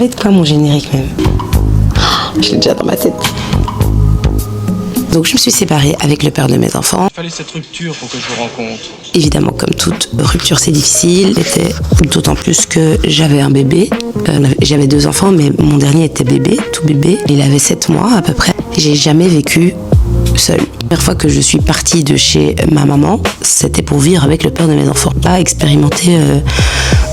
va être quoi mon générique même? Je l'ai déjà dans ma tête. Donc je me suis séparée avec le père de mes enfants. Il fallait cette rupture pour que je vous rencontre. Évidemment, comme toute rupture, c'est difficile. C'était d'autant plus que j'avais un bébé. J'avais 2 enfants, mais mon dernier était bébé, tout bébé. Il avait 7 mois à peu près. J'ai jamais vécu seule. La première fois que je suis partie de chez ma maman, c'était pour vivre avec le père de mes enfants. Pas expérimenter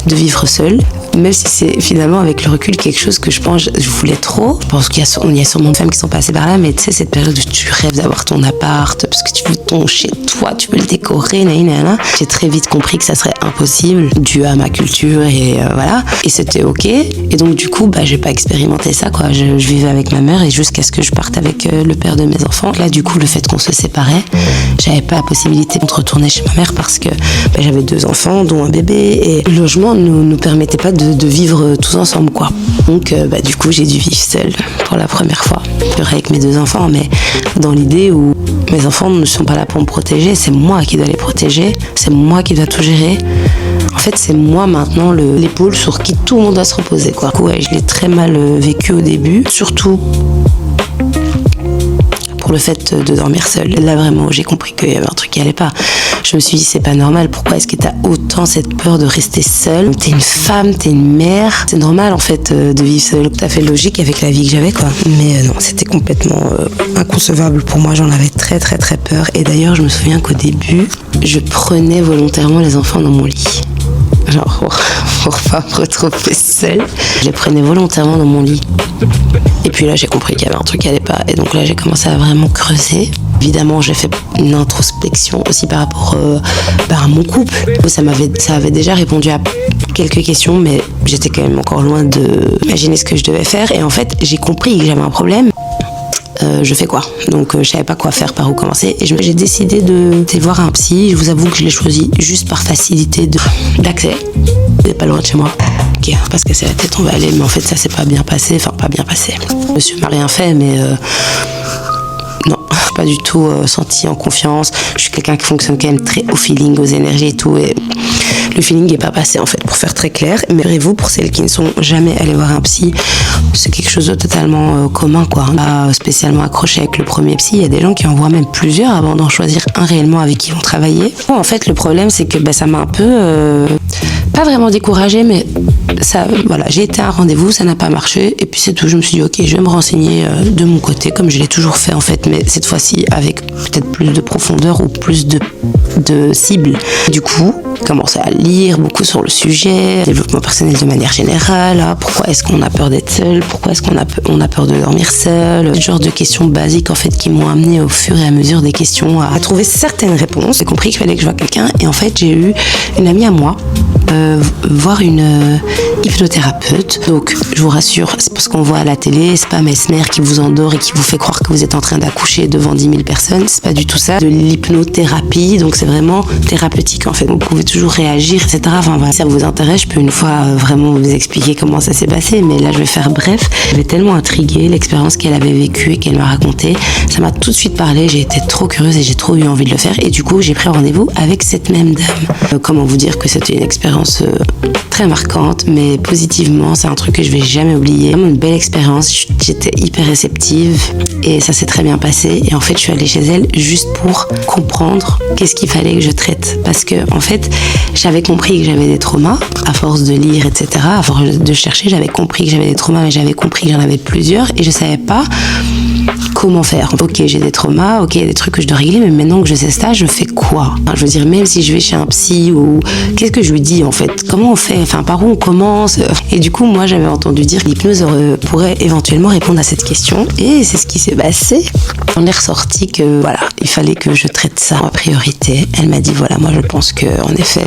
de vivre seule. Même si c'est finalement avec le recul quelque chose que je pense je voulais trop. Je pense qu'il y a sûrement des femmes qui sont passées par là, mais tu sais, cette période où tu rêves d'avoir ton appart, parce que tu veux ton chez toi, tu veux le décorer, nanana. J'ai très vite compris que ça serait impossible, dû à ma culture et voilà. Et c'était ok. Et donc du coup, j'ai pas expérimenté ça, quoi. Je vivais avec ma mère et jusqu'à ce que je parte avec le père de mes enfants. Là, du coup, le fait qu'on se séparait, j'avais pas la possibilité de retourner chez ma mère parce que j'avais 2 enfants, dont un bébé, et le logement nous permettait pas de vivre tous ensemble, quoi. Donc du coup j'ai dû vivre seule pour la première fois. Avec mes 2 enfants, mais dans l'idée où mes enfants ne sont pas là pour me protéger, c'est moi qui dois les protéger, c'est moi qui dois tout gérer. En fait, c'est moi maintenant l'épaule sur qui tout le monde doit se reposer, quoi. Du coup, je l'ai très mal vécu au début, surtout pour le fait de dormir seule. Là vraiment, j'ai compris qu'il y avait un truc qui allait pas. Je me suis dit, c'est pas normal, pourquoi est-ce que t'as autant cette peur de rester seule? T'es une femme, t'es une mère, c'est normal en fait de vivre seule. Tout à fait logique avec la vie que j'avais, quoi. Mais non, c'était complètement inconcevable pour moi, j'en avais très très très peur. Et d'ailleurs, je me souviens qu'au début, je prenais volontairement les enfants dans mon lit. Genre pour pas me retrouver seule. Je les prenais volontairement dans mon lit. Et puis là, j'ai compris qu'il y avait un truc qui allait pas. Et donc là, j'ai commencé à vraiment creuser. Évidemment, j'ai fait une introspection aussi par rapport à mon couple. Ça avait déjà répondu à quelques questions, mais j'étais quand même encore loin d'imaginer ce que je devais faire. Et en fait, j'ai compris que j'avais un problème. Je fais quoi? Donc je savais pas quoi faire, par où commencer, et j'ai décidé de voir un psy. Je vous avoue que je l'ai choisi juste par facilité d'accès. Il est pas loin de chez moi. Ok, parce que c'est la tête, on va aller, mais en fait ça s'est pas bien passé, Monsieur m'a rien fait, mais non, pas du tout senti en confiance. Je suis quelqu'un qui fonctionne quand même très au feeling, aux énergies et tout, et le feeling n'est pas passé en fait, pour faire très clair. Mais rassurez-vous, pour celles qui ne sont jamais allées voir un psy, c'est quelque chose de totalement commun, quoi. Pas spécialement accroché avec le premier psy. Il y a des gens qui en voient même plusieurs avant d'en choisir un réellement avec qui ils vont travailler. Bon, en fait, le problème, c'est que ça m'a un peu pas vraiment découragée, mais ça, voilà, j'ai été à un rendez-vous, ça n'a pas marché, et puis c'est tout. Je me suis dit, ok, je vais me renseigner de mon côté, comme je l'ai toujours fait en fait, mais cette fois-ci avec peut-être plus de profondeur ou plus de cible. Du coup, j'ai commencé à lire beaucoup sur le sujet, développement personnel de manière générale, pourquoi est-ce qu'on a peur d'être seul, pourquoi est-ce qu'on a peur de dormir seul, ce genre de questions basiques en fait qui m'ont amené au fur et à mesure des questions à trouver certaines réponses. J'ai compris qu'il fallait que je voie quelqu'un, et en fait j'ai eu une amie à moi voir une hypnothérapeute. Donc je vous rassure, c'est parce qu'on voit à la télé, c'est pas Mesmer qui vous endort et qui vous fait croire que vous êtes en train d'accoucher devant 10 000 personnes, c'est pas du tout ça. De l'hypnothérapie, donc c'est vraiment thérapeutique en fait. Vous pouvez toujours réagir, etc. Enfin voilà, si ça vous intéresse, je peux une fois vraiment vous expliquer comment ça s'est passé, mais là je vais faire bref. J'avais tellement intriguée l'expérience qu'elle avait vécue et qu'elle m'a racontée, ça m'a tout de suite parlé, j'ai été trop curieuse et j'ai trop eu envie de le faire, et du coup j'ai pris rendez-vous avec cette même dame. Comment vous dire que c'était une expérience très marquante, mais positivement, c'est un truc que je vais jamais oublier. Vraiment une belle expérience, j'étais hyper réceptive et ça s'est très bien passé, et en fait je suis allée chez elle juste pour comprendre qu'est-ce qu'il fallait que je traite, parce que en fait j'avais compris que j'avais des traumas à force de lire, etc. À force de chercher, j'avais compris que j'avais des traumas, mais j'avais compris qu'il y en avait plusieurs et je savais pas comment faire. Ok, j'ai des traumas, ok, il y a des trucs que je dois régler, mais maintenant que je sais ça, je fais quoi? Enfin, je veux dire, même si je vais chez un psy, ou qu'est-ce que je lui dis en fait? Comment on fait? Enfin, par où on commence? Et du coup, moi, j'avais entendu dire que l'hypnose pourrait éventuellement répondre à cette question, et c'est ce qui s'est passé. On est ressorti que voilà, il fallait que je traite ça en priorité. Elle m'a dit voilà, moi je pense que en effet,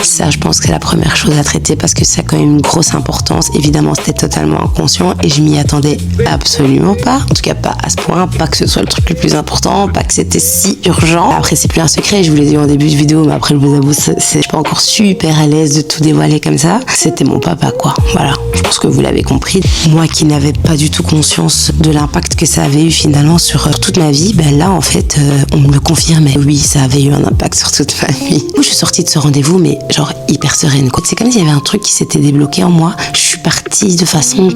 ça, je pense que c'est la première chose à traiter parce que ça a quand même une grosse importance. Évidemment, c'était totalement inconscient et je m'y attendais absolument pas. En tout cas, pas à ce point, pas que ce soit le truc le plus important, pas que c'était si urgent. Après, c'est plus un secret, je vous l'ai dit en début de vidéo, mais après, je vous avoue, je suis pas encore super à l'aise de tout dévoiler comme ça. C'était mon papa, quoi. Voilà, je pense que vous l'avez compris. Moi qui n'avais pas du tout conscience de l'impact que ça avait eu finalement sur toute ma vie, ben là, en fait, on me le confirmait. Oui, ça avait eu un impact sur toute ma vie. Je suis sortie de ce rendez-vous, mais genre hyper sereine, quoi. C'est comme s'il y avait un truc qui s'était débloqué en moi. Je suis partie de façon,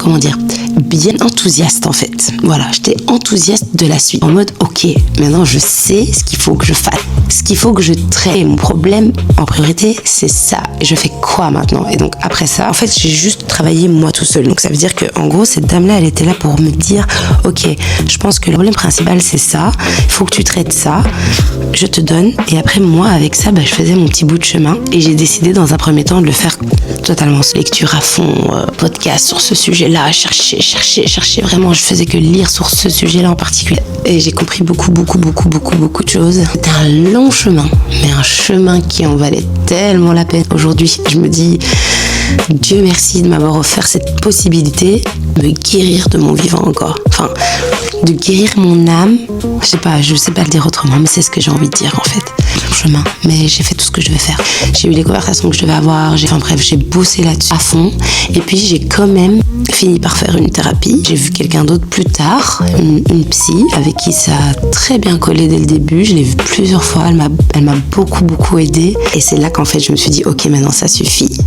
bien enthousiaste en fait. Voilà, j'étais enthousiaste de la suite. En mode, ok, maintenant je sais ce qu'il faut que je fasse. Ce qu'il faut que je traite. Mon problème en priorité, c'est ça. Et je fais quoi maintenant? Et donc après ça, en fait, j'ai juste travaillé moi tout seul. Donc ça veut dire que en gros, cette dame-là, elle était là pour me dire, ok, je pense que le problème principal, c'est ça. Il faut que tu traites ça. Je te donne. Et après, moi, avec ça, je faisais mon petit bout de chemin. Et j'ai décidé dans un premier temps de le faire totalement lecture à fond, podcast sur ce sujet-là, chercher. Vraiment, je faisais que lire sur ce sujet-là en particulier. Et j'ai compris beaucoup de choses. C'était un long chemin, mais un chemin qui en valait tellement la peine. Aujourd'hui, je me dis, Dieu merci de m'avoir offert cette possibilité de me guérir de mon vivant encore. Enfin, de guérir mon âme. Je sais pas le dire autrement, mais c'est ce que j'ai envie de dire en fait. Chemin, mais j'ai fait tout ce que je devais faire. J'ai eu les conversations que je devais avoir, j'ai bossé là-dessus à fond. Et puis j'ai quand même fini par faire une thérapie. J'ai vu quelqu'un d'autre plus tard, une psy, avec qui ça a très bien collé dès le début. Je l'ai vue plusieurs fois, elle m'a beaucoup aidée. Et c'est là qu'en fait je me suis dit, ok, maintenant ça suffit.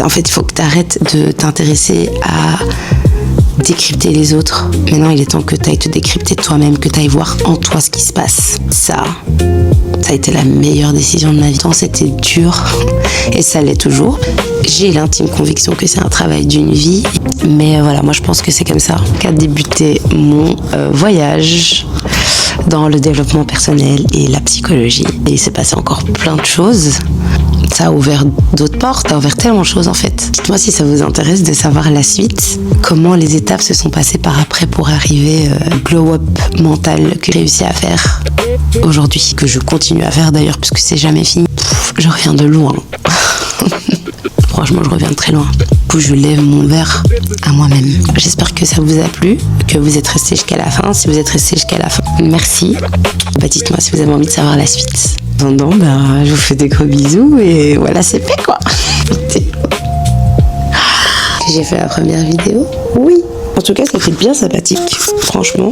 En fait, il faut que tu arrêtes de t'intéresser à décrypter les autres. Maintenant, il est temps que tu ailles te décrypter toi-même, que tu ailles voir en toi ce qui se passe. Ça a été la meilleure décision de ma vie. C'était dur et ça l'est toujours. J'ai l'intime conviction que c'est un travail d'une vie. Mais voilà, moi je pense que c'est comme ça qu'a débuté mon voyage dans le développement personnel et la psychologie. Et il s'est passé encore plein de choses. Ça a ouvert d'autres portes, ça a ouvert tellement de choses en fait. Dites-moi si ça vous intéresse de savoir la suite, comment les étapes se sont passées par après pour arriver au glow-up mental que j'ai réussi à faire aujourd'hui, que je continue à faire d'ailleurs puisque c'est jamais fini. Je reviens de loin. Franchement, je reviens de très loin. Du coup, je lève mon verre à moi-même. J'espère que ça vous a plu, que vous êtes restés jusqu'à la fin. Si vous êtes restés jusqu'à la fin, merci. Dites-moi si vous avez envie de savoir la suite. En attendant, je vous fais des gros bisous et voilà, c'est fait quoi. J'ai fait la première vidéo. Oui. En tout cas, c'était bien sympathique, franchement.